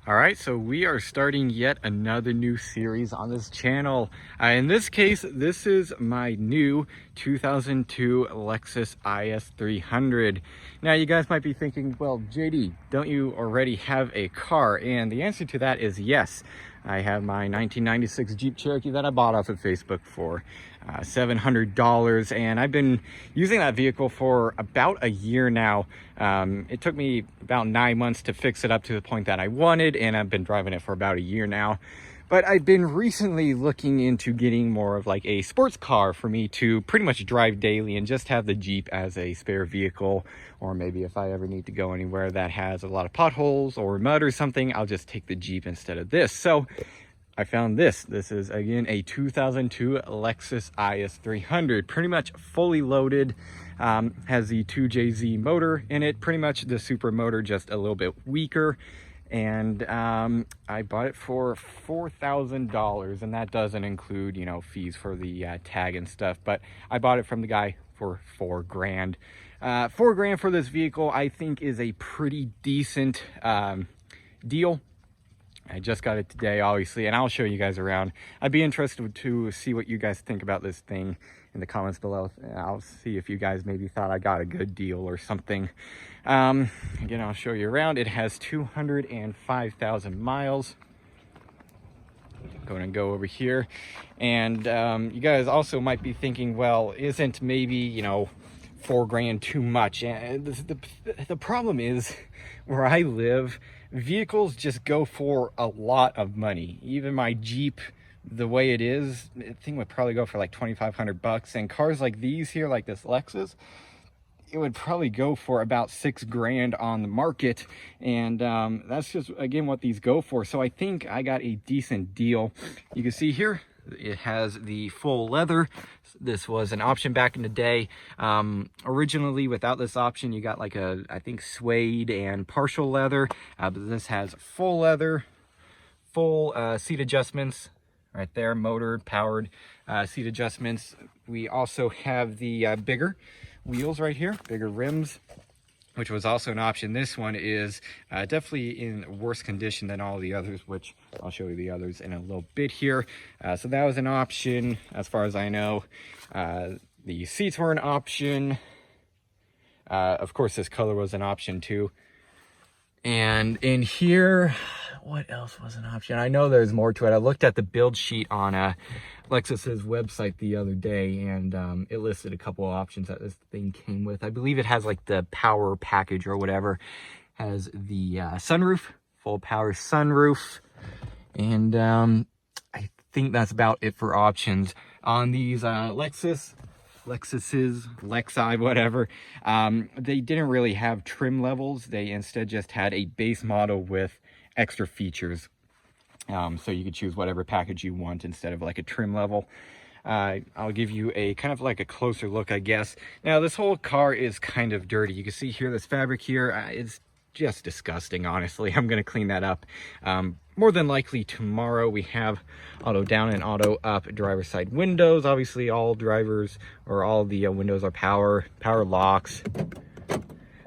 All right, so we are starting yet another new series on this channel. In this case, this is my new 2002 Lexus IS300. Now, you guys might be thinking, well, JD, don't you already have a car? And the answer to that is yes. I have my 1996 Jeep Cherokee that I bought off of Facebook for $700, and I've been using that vehicle for about a year now. It took me about 9 months to fix it up to the point that I wanted, and I've been driving it for about a year now. But I've been recently looking into getting more of like a sports car for me to pretty much drive daily and just have the Jeep as a spare vehicle. Or maybe if I ever need to go anywhere that has a lot of potholes or mud or something, I'll just take the Jeep instead of this. So I found this. This is, again, a 2002 Lexus IS300, pretty much fully loaded. Has the 2JZ motor in it, pretty much the super motor, just a little bit weaker. And I bought it for $4,000, and that doesn't include, you know, fees for the tag and stuff. But I bought it from the guy for $4 grand. $4 grand for this vehicle, I think, is a pretty decent deal. I just got it today, obviously, and I'll show you guys around. I'd be interested to see what you guys think about this thing in the comments below. I'll see if you guys maybe thought I got a good deal or something. Again, I'll show you around. It has 205,000 miles. I'm going to go over here. And you guys also might be thinking, well, isn't maybe, you know, $4 grand too much? And the problem is, where I live, vehicles just go for a lot of money. Even my Jeep, the way it is, the thing would probably go for like 2,500 bucks. And cars like these here, like this Lexus, it would probably go for about $6 grand on the market. And that's just, again, what these go for. So I think I got a decent deal. You can see here, it has the full leather. This was an option back in the day. Originally, without this option, you got like a, I think, suede and partial leather. But this has full leather, full seat adjustments right there, motor powered seat adjustments. We also have the bigger wheels right here, bigger rims, which was also an option. This one is definitely in worse condition than all the others, which I'll show you the others in a little bit here. So that was an option as far as I know. The seats were an option. Of course, this color was an option too. And in here, what else was an option? I know there's more to it. I looked at the build sheet on Lexus's website the other day, and it listed a couple of options that this thing came with. I believe it has like the power package or whatever. Has the sunroof, full power sunroof, and I think that's about it for options on these Lexi, whatever. They didn't really have trim levels. They instead just had a base model with extra features. So you could choose whatever package you want instead of like a trim level. I'll give you a kind of like a closer look, I guess. Now, this whole car is kind of dirty. You can see here, this fabric here, it's just disgusting, honestly. I'm going to clean that up. More than likely tomorrow. We have auto down and auto up driver's side windows. Obviously, all drivers or all the windows are power locks,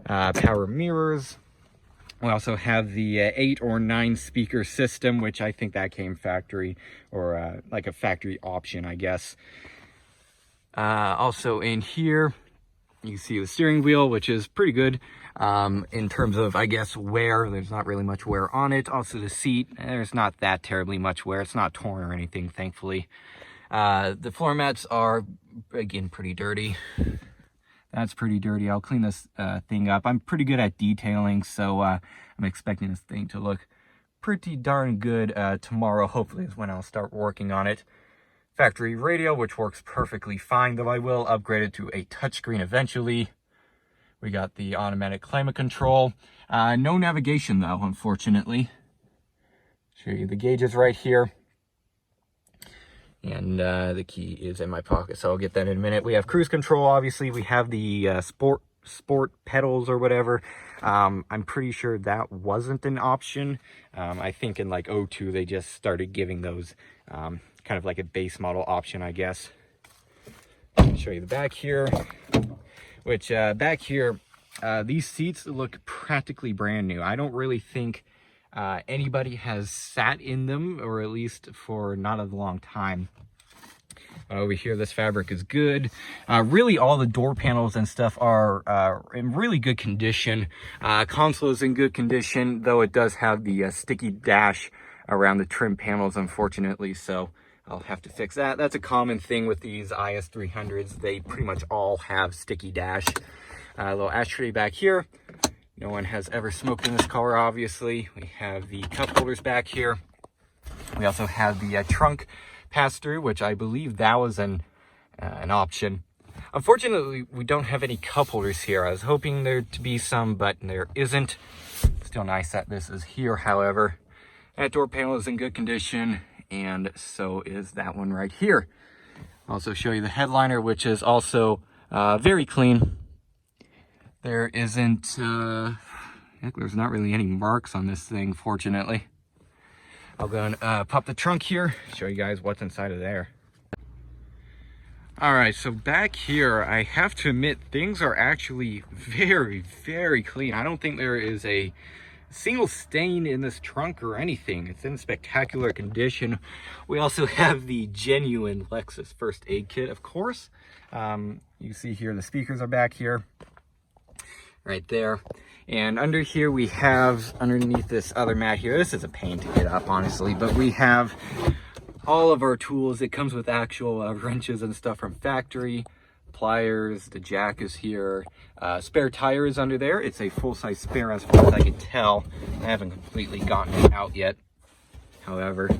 power mirrors. We also have the 8 or 9 speaker system, which I think that came factory, or like a factory option, I guess. Also in here, you can see the steering wheel, which is pretty good in terms of, I guess, wear. There's not really much wear on it. Also the seat, there's not that terribly much wear. It's not torn or anything, thankfully. The floor mats are, again, pretty dirty. That's pretty dirty. I'll clean this thing up. I'm pretty good at detailing, so I'm expecting this thing to look pretty darn good tomorrow. Hopefully is when I'll start working on it. Factory radio, which works perfectly fine, though I will upgrade it to a touchscreen eventually. We got the automatic climate control. No navigation, though, unfortunately. Show you the gauges right here. And the key is in my pocket, so I'll get that in a minute. We have cruise control, obviously. We have the sport pedals or whatever. I'm pretty sure that wasn't an option. I think in like 02 they just started giving those kind of like a base model option, I guess. I'll show you the back here, which back here, these seats look practically brand new. I don't really think anybody has sat in them, or at least for not a long time. Over here, this fabric is good. Really, all the door panels and stuff are in really good condition. Console is in good condition, though it does have the sticky dash around the trim panels, unfortunately, so I'll have to fix that. That's a common thing with these IS300s. They pretty much all have sticky dash. A little ashtray back here. No one has ever smoked in this car, obviously. We have the cup holders back here. We also have the trunk pass-through, which I believe that was an option. Unfortunately, we don't have any cup holders here. I was hoping there to be some, but there isn't. Still nice that this is here, however. That door panel is in good condition, and so is that one right here. I'll also show you the headliner, which is also very clean. There isn't, there's not really any marks on this thing, fortunately. I'll go and pop the trunk here, show you guys what's inside of there. All right, so back here, I have to admit, things are actually very, very clean. I don't think there is a single stain in this trunk or anything. It's in spectacular condition. We also have the genuine Lexus first aid kit, of course. You see here, the speakers are back here, right there. And under here we have, underneath this other mat here, this is a pain to get up, honestly, but we have all of our tools. It comes with actual wrenches and stuff from factory, pliers, the jack is here, spare tire is under there. It's a full-size spare as far as I can tell. I haven't completely gotten it out yet, however.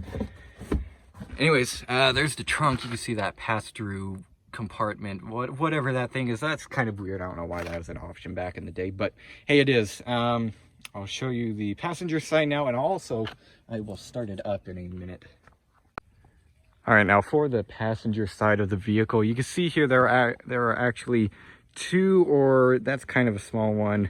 Anyways, there's the trunk. You can see that pass-through compartment, whatever that thing is. That's kind of weird. I don't know why that was an option back in the day, but hey, it is. I'll show you the passenger side now, and also I will start it up in a minute. All right, now for the passenger side of the vehicle, you can see here there are actually two, or that's kind of a small one,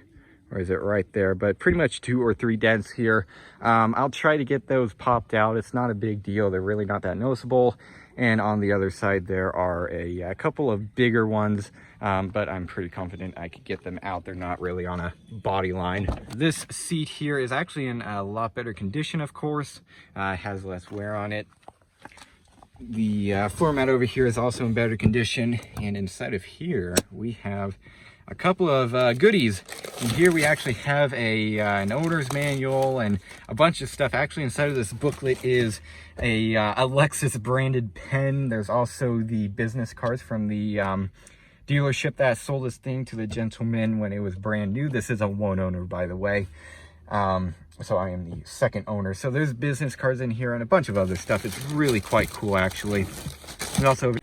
or is it right there, but pretty much 2 or 3 dents here. I'll try to get those popped out. It's not a big deal. They're really not that noticeable. And on the other side, there are a couple of bigger ones, but I'm pretty confident I could get them out. They're not really on a body line. This seat here is actually in a lot better condition, of course. It has less wear on it. The floor mat over here is also in better condition. And inside of here, we have a couple of goodies. And here we actually have an owner's manual and a bunch of stuff. Actually, inside of this booklet is a Lexus branded pen. There's also the business cards from the dealership that sold this thing to the gentleman when it was brand new. This is a one owner, by the way. So I am the second owner. So there's business cards in here and a bunch of other stuff. It's really quite cool, actually. And also,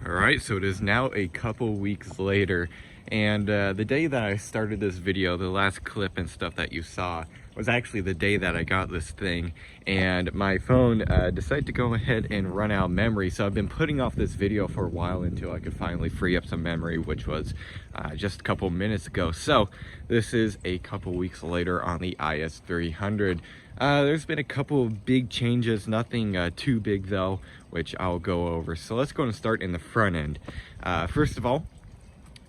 all right, so it is now a couple weeks later, and the day that I started this video, the last clip and stuff that you saw was actually the day that I got this thing, and my phone decided to go ahead and run out of memory. So I've been putting off this video for a while until I could finally free up some memory, which was just a couple minutes ago. So this is a couple weeks later on the IS300. There's been a couple of big changes, nothing too big though, which I'll go over. So let's go and start in the front end. First of all,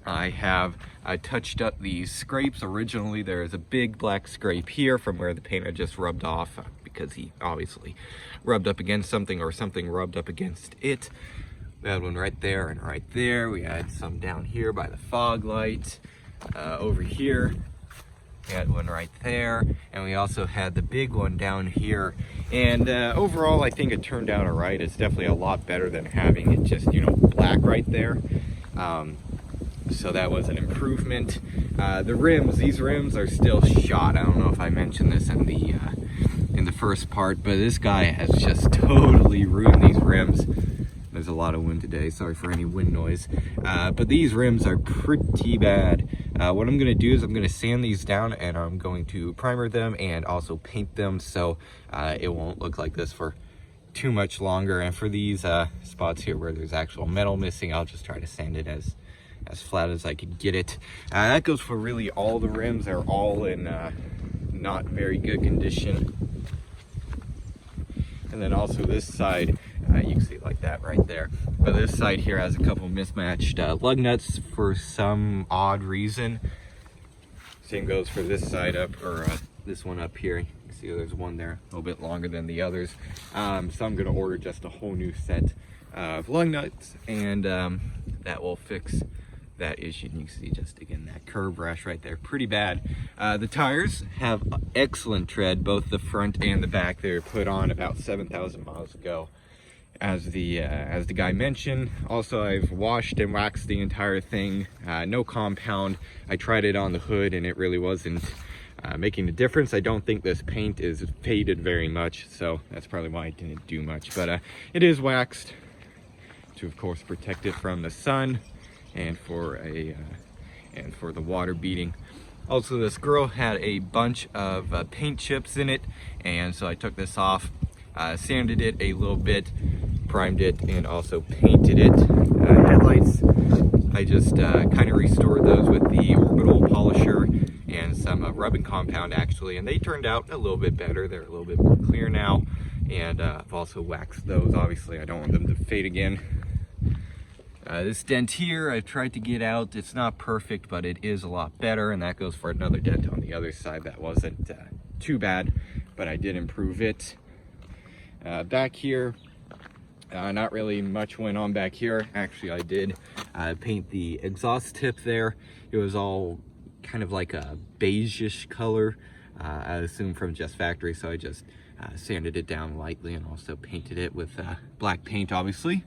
I touched up these scrapes. Originally there is a big black scrape here from where the paint had just rubbed off, because he obviously rubbed up against something, or something rubbed up against it. We had one right there and right there. We had some down here by the fog light. Over here we had one right there, and we also had the big one down here. And overall, I think it turned out all right. It's definitely a lot better than having it just, you know, black right there. So that was an improvement. The rims, these rims are still shot. I don't know if I mentioned this in the first part, but this guy has just totally ruined these rims. There's a lot of wind today, sorry for any wind noise. But these rims are pretty bad. What I'm gonna do is I'm gonna sand these down, and I'm going to primer them and also paint them, so it won't look like this for too much longer. And for these spots here where there's actual metal missing, I'll just try to sand it as flat as I could get it. That goes for really all the rims. They're all in not very good condition. And then also this side, you can see it like that right there. But this side here has a couple mismatched lug nuts for some odd reason. Same goes for this side up, or this one up here. You can see there's one there a little bit longer than the others. So I'm going to order just a whole new set of lug nuts, and that will fix that issue. And you can see just again that curb rash right there, pretty bad. The tires have excellent tread, both the front and the back. They were put on about 7,000 miles ago, as the guy mentioned. Also, I've washed and waxed the entire thing. No compound. I tried it on the hood and it really wasn't making a difference. I don't think this paint is faded very much, so that's probably why it didn't do much. But it is waxed to, of course, protect it from the sun and for the water beating. Also, this grill had a bunch of paint chips in it, and so I took this off, sanded it a little bit, primed it, and also painted it. Headlights, I just kind of restored those with the orbital polisher and some rubbing compound actually, and they turned out a little bit better. They're a little bit more clear now, and I've also waxed those. Obviously I don't want them to fade again. This dent here I've tried to get out. It's not perfect, but it is a lot better, and that goes for another dent on the other side that wasn't too bad, but I did improve it. Back here, not really much went on back here. Actually, I did paint the exhaust tip there. It was all kind of like a beige-ish color, I assume from just factory, so I just sanded it down lightly and also painted it with black paint, obviously.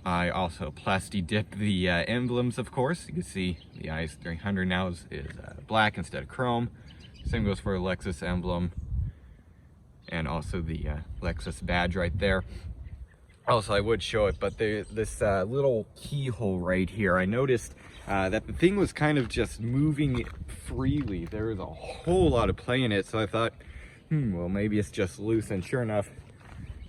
I also plasti dipped the emblems, of course. You can see the IS300 now is black instead of chrome. Same goes for a Lexus emblem, and also the Lexus badge right there. Also, I would show it, but this little keyhole right here, I noticed that the thing was kind of just moving freely. There was a whole lot of play in it, so I thought, well, maybe it's just loose. And sure enough,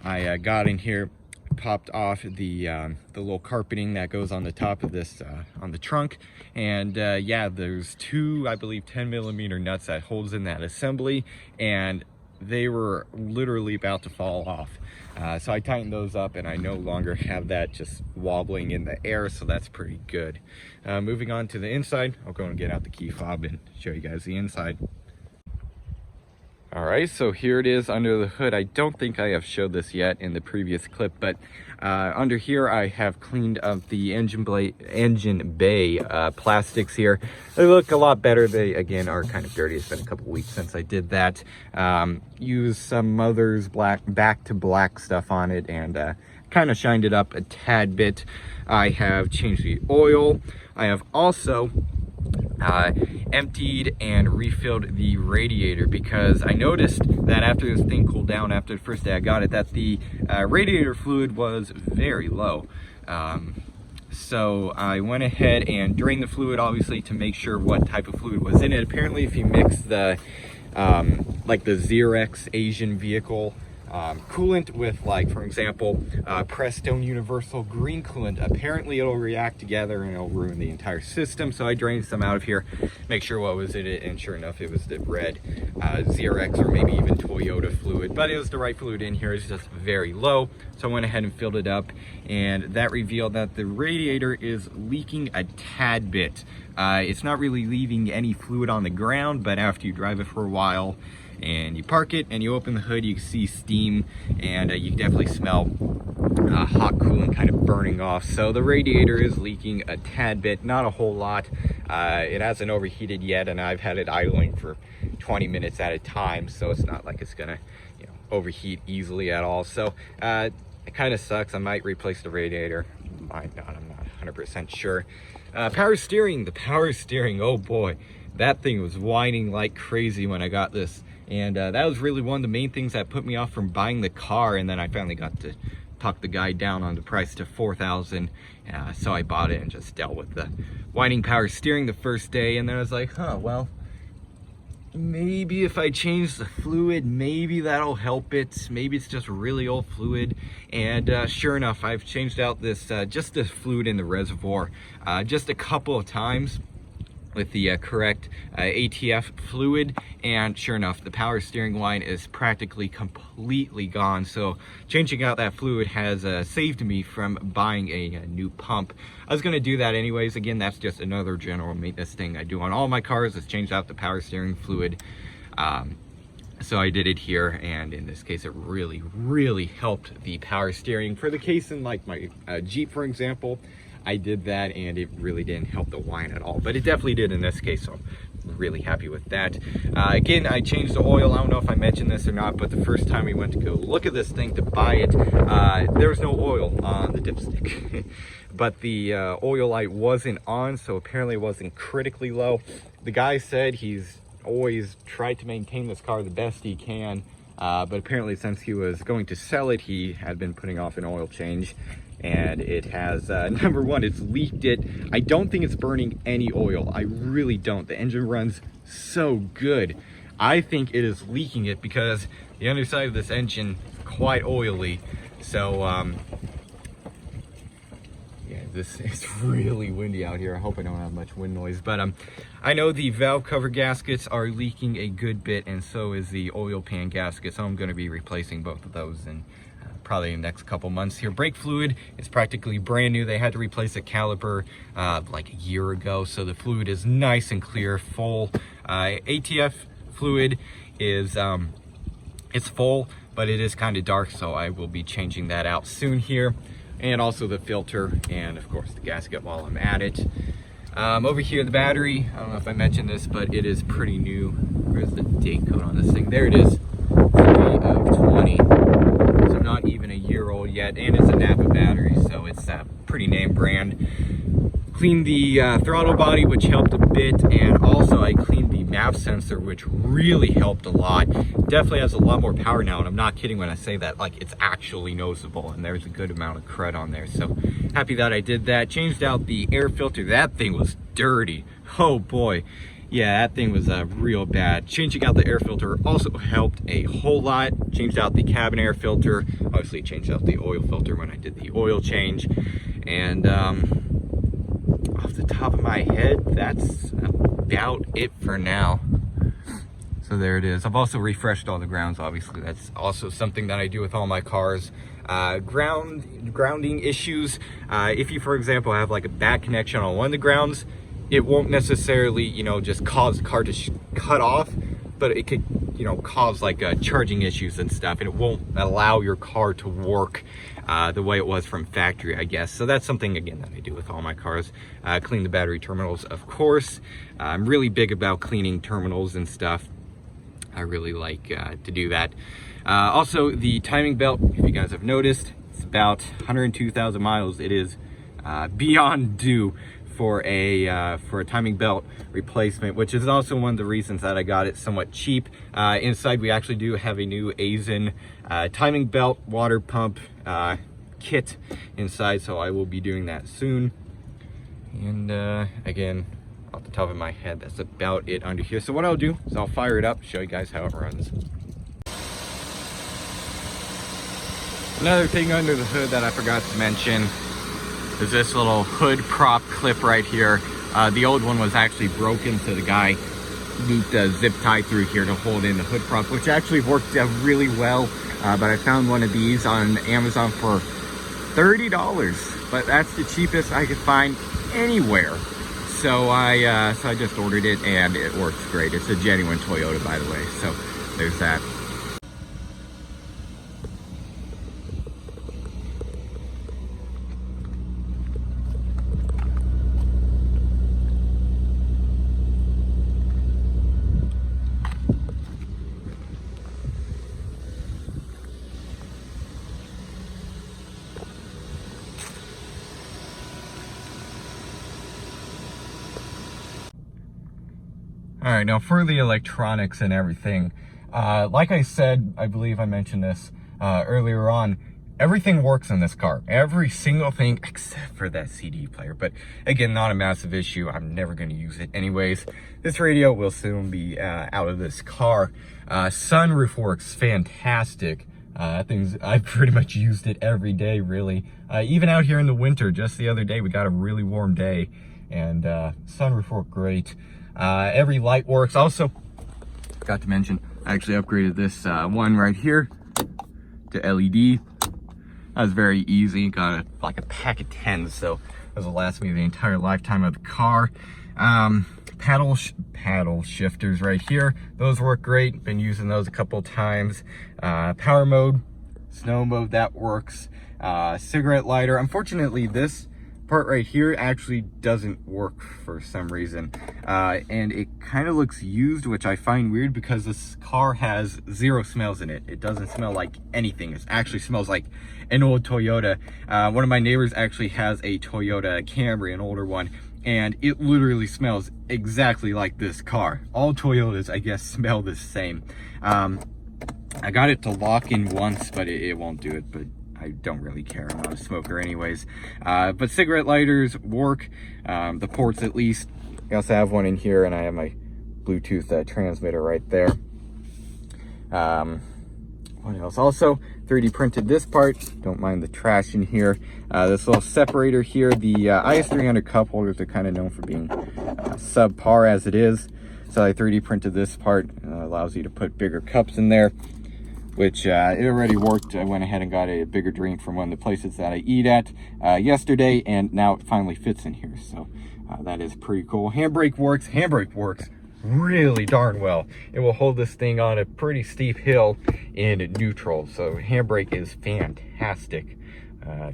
I got in here, popped off the little carpeting that goes on the top of this on the trunk, and yeah, there's two, I believe, 10mm nuts that holds in that assembly, and they were literally about to fall off. So I tightened those up, and I no longer have that just wobbling in the air, so that's pretty good. Moving on to the inside, I'll go and get out the key fob and show you guys the inside. All right, so here it is under the hood. I don't think I have showed this yet in the previous clip, but under here I have cleaned up the engine bay plastics here. They look a lot better. They, again, are kind of dirty. It's been a couple weeks since I did that. Used some Mother's back to black stuff on it, and kind of shined it up a tad bit. I have changed the oil. I have also emptied and refilled the radiator, because I noticed that after this thing cooled down, after the first day I got it, that the radiator fluid was very low. So I went ahead and drained the fluid, obviously, to make sure what type of fluid was in it. Apparently, if you mix the like the Xerox Asian vehicle coolant with, like, for example, Prestone Universal Green coolant, apparently it'll react together and it'll ruin the entire system. So I drained some out of here, make sure what was in it, and sure enough, it was the red Xerox or maybe even Toyota fluid, but it was the right fluid in here. It's just very low, so I went ahead and filled it up, and that revealed that the radiator is leaking a tad bit. It's not really leaving any fluid on the ground, but after you drive it for a while and you park it and you open the hood, you can see steam, and you can definitely smell hot coolant kind of burning off. So the radiator is leaking a tad bit, not a whole lot. It hasn't overheated yet, and I've had it idling for 20 minutes at a time, so it's not like it's gonna, you know, overheat easily at all. So it kind of sucks. I might replace the radiator, might not, I'm not 100% sure. Power steering, the power steering, oh boy, that thing was whining like crazy when I got this. And that was really one of the main things that put me off from buying the car, and then I finally got to talk the guy down on the price to $4,000. So I bought it and just dealt with the whining power steering the first day, and then I was like, well, maybe if I change the fluid, maybe that'll help it. Maybe it's just really old fluid. And sure enough, I've changed out this just the fluid in the reservoir just a couple of times with the correct ATF fluid, and sure enough, the power steering whine is practically completely gone. So changing out that fluid has saved me from buying a new pump. I was gonna do that anyways. Again, that's just another general maintenance thing I do on all my cars, is change out the power steering fluid. So I did it here, and in this case it really helped the power steering. For the case in like my Jeep, for example, I did that and it really didn't help the whine at all, but it definitely did in this case, so I'm really happy with that. Again, I changed the oil. I don't know if I mentioned this or not, but the first time we went to go look at this thing to buy it, there was no oil on the dipstick. But the oil light wasn't on, so apparently it wasn't critically low. The guy said he's always tried to maintain this car the best he can, but apparently since he was going to sell it, he had been putting off an oil change, and it has number one, it's leaked it. I don't think it's burning any oil. I really don't. The engine runs so good. I think it is leaking it because the underside of this engine is quite oily. So yeah, this is really windy out here. I hope I don't have much wind noise, but I know the valve cover gaskets are leaking a good bit, and so is the oil pan gasket, so I'm going to be replacing both of those in probably in the next couple months here. Brake fluid is practically brand new. They had to replace a caliper like a year ago, so the fluid is nice and clear, full. ATF fluid is it's full, but it is kind of dark, so I will be changing that out soon here. And also the filter, and of course the gasket while I'm at it. Over here, the battery, I don't know if I mentioned this, but it is pretty new. Where's the date code on this thing? There it is, 3 of 20. So not even a year old yet, and it's a Napa battery, so it's a pretty name brand. Cleaned the throttle body, which helped a bit, and also I cleaned the map sensor, which really helped a lot. Definitely has a lot more power now, and I'm not kidding when I say that. Like, it's actually noticeable, and there's a good amount of crud on there, so happy that I did that. Changed out the air filter. That thing was dirty. Oh boy. Yeah, that thing was real bad. Changing out the air filter also helped a whole lot. Changed out the cabin air filter. Obviously changed out the oil filter when I did the oil change. And off the top of my head, that's about it for now. So there it is. I've also refreshed all the grounds, obviously. That's also something that I do with all my cars. Grounding issues. If you, for example, have like a bad connection on one of the grounds, it won't necessarily, you know, just cause the car to cut off, but it could, you know, cause like charging issues and stuff, and it won't allow your car to work the way it was from factory, I guess. So that's something, again, that I do with all my cars. Clean the battery terminals, of course. I'm really big about cleaning terminals and stuff. I really like to do that. Also, the timing belt, if you guys have noticed, it's about 102,000 miles. It is beyond due for a timing belt replacement, which is also one of the reasons that I got it somewhat cheap. Inside, we actually do have a new Aisin timing belt water pump kit inside, so I will be doing that soon. And again, off the top of my head, that's about it under here. So what I'll do is I'll fire it up, show you guys how it runs. Another thing under the hood that I forgot to mention is this little hood prop clip right here. The old one was actually broken, so the guy looped a zip tie through here to hold in the hood prop, which actually worked out really well. But I found one of these on Amazon for $30, but that's the cheapest I could find anywhere. So I just ordered it, and it works great. It's a genuine Toyota, by the way, so there's that. All right, now for the electronics and everything, like I said, I believe I mentioned this earlier on, everything works in this car. Every single thing except for that CD player. But again, not a massive issue. I'm never going to use it anyways. This radio will soon be out of this car. Sunroof works fantastic. I've pretty much used it every day, really. Even out here in the winter, just the other day, we got a really warm day, and sunroof worked great. Every light works. Also, forgot to mention, I actually upgraded this one right here to LED. That was very easy. Got like a pack of 10, so this will last me the entire lifetime of the car. paddle shifters right here. Those work great. Been using those a couple times. Power mode, snow mode, that works. Cigarette lighter. Unfortunately, this part right here actually doesn't work for some reason, and it kind of looks used, which I find weird because this car has 0 smells in it. It doesn't smell like anything. It actually smells like an old Toyota. One of my neighbors actually has a Toyota Camry, an older one, and it literally smells exactly like this car. All Toyotas, I guess, smell the same. I got it to lock in once, but it won't do it, but I don't really care. I'm not a smoker anyways. But cigarette lighters work, the ports at least. I also have one in here, and I have my Bluetooth transmitter right there. What else? Also, 3D printed this part. Don't mind the trash in here. This little separator here. The IS300 cup holders are kind of known for being subpar as it is. So I 3D printed this part. Allows you to put bigger cups in there, which it already worked. I went ahead and got a bigger drink from one of the places that I eat at yesterday, and now it finally fits in here. So that is pretty cool. Handbrake works. Handbrake works really darn well. It will hold this thing on a pretty steep hill in neutral. So handbrake is fantastic.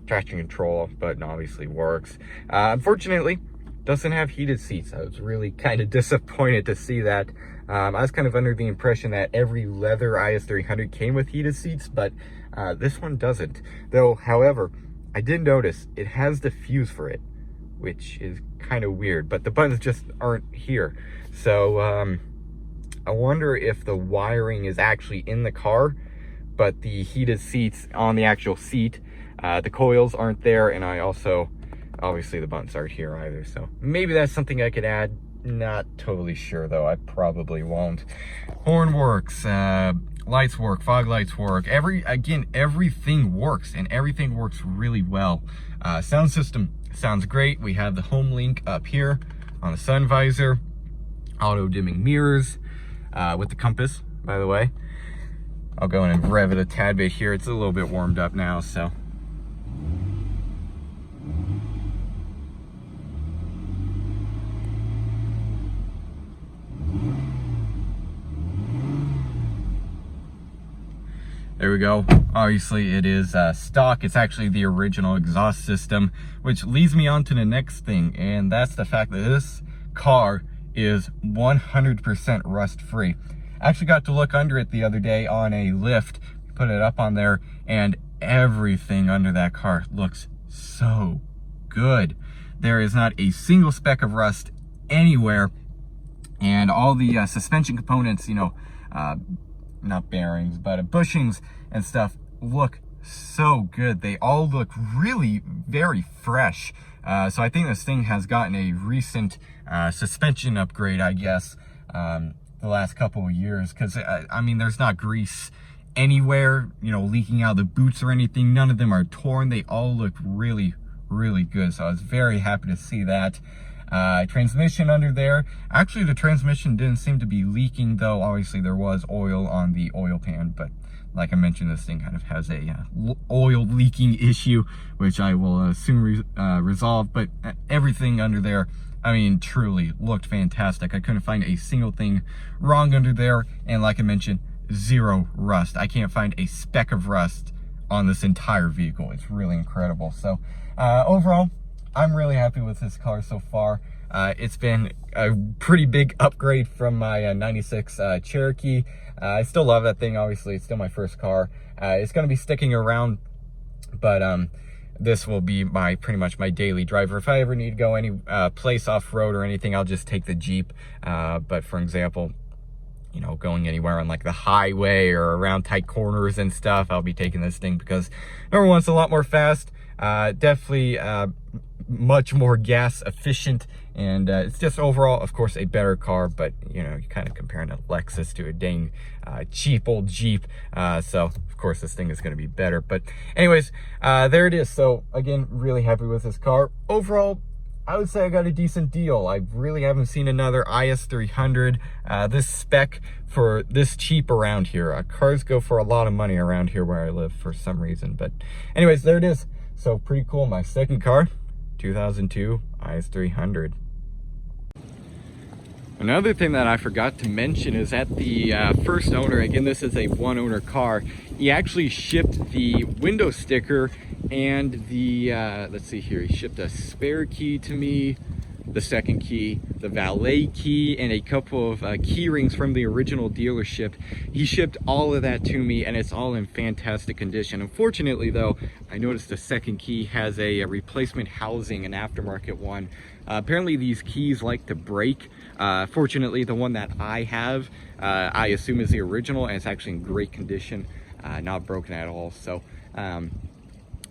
Traction control button obviously works. Unfortunately, doesn't have heated seats. I was really kind of disappointed to see that. I was kind of under the impression that every leather IS300 came with heated seats, but this one doesn't. Though, however, I did notice it has the fuse for it, which is kind of weird, but the buttons just aren't here. So I wonder if the wiring is actually in the car, but the heated seats on the actual seat, the coils aren't there, and I also, obviously the buttons aren't here either. So maybe that's something I could add. Not totally sure though. I probably won't. Horn works, lights work, fog lights work. Everything works, and everything works really well. Sound system sounds great. We have the home link up here on the sun visor, auto dimming mirrors, with the compass, by the way. I'll go in and rev it a tad bit here. It's a little bit warmed up now, so. There we go. Obviously it is stock. It's actually the original exhaust system, which leads me on to the next thing, and that's the fact that this car is 100% rust free. I actually got to look under it the other day on a lift, put it up on there, and everything under that car looks so good. There is not a single speck of rust anywhere, and all the suspension components, you know, not bearings, but bushings and stuff look so good. They all look really very fresh. So I think this thing has gotten a recent suspension upgrade, I guess, the last couple of years, because I mean, there's not grease anywhere, you know, leaking out of the boots or anything. None of them are torn. They all look really, really good. So I was very happy to see that. Transmission under there. Actually, the transmission didn't seem to be leaking, though obviously there was oil on the oil pan, but like I mentioned, this thing kind of has a oil leaking issue, which I will soon resolve. But everything under there, I mean, truly looked fantastic. I couldn't find a single thing wrong under there, and like I mentioned, 0 rust. I can't find a speck of rust on this entire vehicle. It's really incredible. So overall, I'm really happy with this car so far. It's been a pretty big upgrade from my 96 Cherokee. I still love that thing. Obviously, it's still my first car. It's going to be sticking around, but this will be pretty much my daily driver. If I ever need to go any place off-road or anything, I'll just take the Jeep. But for example, you know, going anywhere on like the highway or around tight corners and stuff, I'll be taking this thing because number one, it's a lot more fast. Definitely much more gas efficient, and it's just overall, of course, a better car. But you know, you're kind of comparing a Lexus to a dang cheap old Jeep, so of course this thing is going to be better. But anyways, there it is. So again, really happy with this car. Overall, I would say I got a decent deal. I really haven't seen another IS300 this spec for this cheap around here. Cars go for a lot of money around here where I live for some reason. But anyways, there it is. So pretty cool. My second car, 2002 IS300. Another thing that I forgot to mention is that the first owner, again, this is a one-owner car, he actually shipped the window sticker and the, let's see here, he shipped a spare key to me, the second key, the valet key, and a couple of key rings from the original dealership. He shipped all of that to me, and it's all in fantastic condition. Unfortunately though, I noticed the second key has a replacement housing, an aftermarket one. Apparently these keys like to break. Fortunately, the one that I have, I assume is the original, and it's actually in great condition, not broken at all. So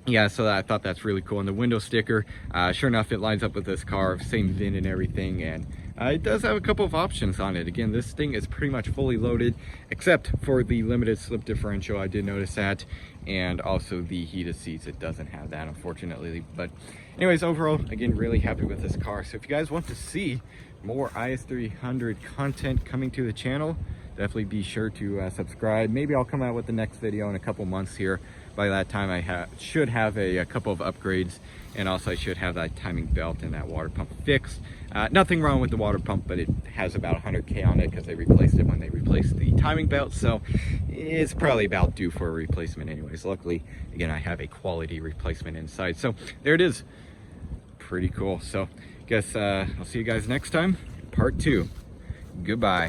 yeah, so I thought that's really cool. And the window sticker, sure enough, it lines up with this car, same VIN and everything, and it does have a couple of options on it. Again, this thing is pretty much fully loaded, except for the limited slip differential. I did notice that, and also the heated seats. It doesn't have that, unfortunately. But anyways, overall, again, really happy with this car. So if you guys want to see more IS300 content coming to the channel, definitely be sure to subscribe. Maybe I'll come out with the next video in a couple months here. By that time, I should have a couple of upgrades, and also I should have that timing belt and that water pump fixed. Nothing wrong with the water pump, but it has about 100K on it because they replaced it when they replaced the timing belt, so it's probably about due for a replacement anyways. Luckily, again, I have a quality replacement inside, so there it is. Pretty cool. So guess I'll see you guys next time, part 2. Goodbye.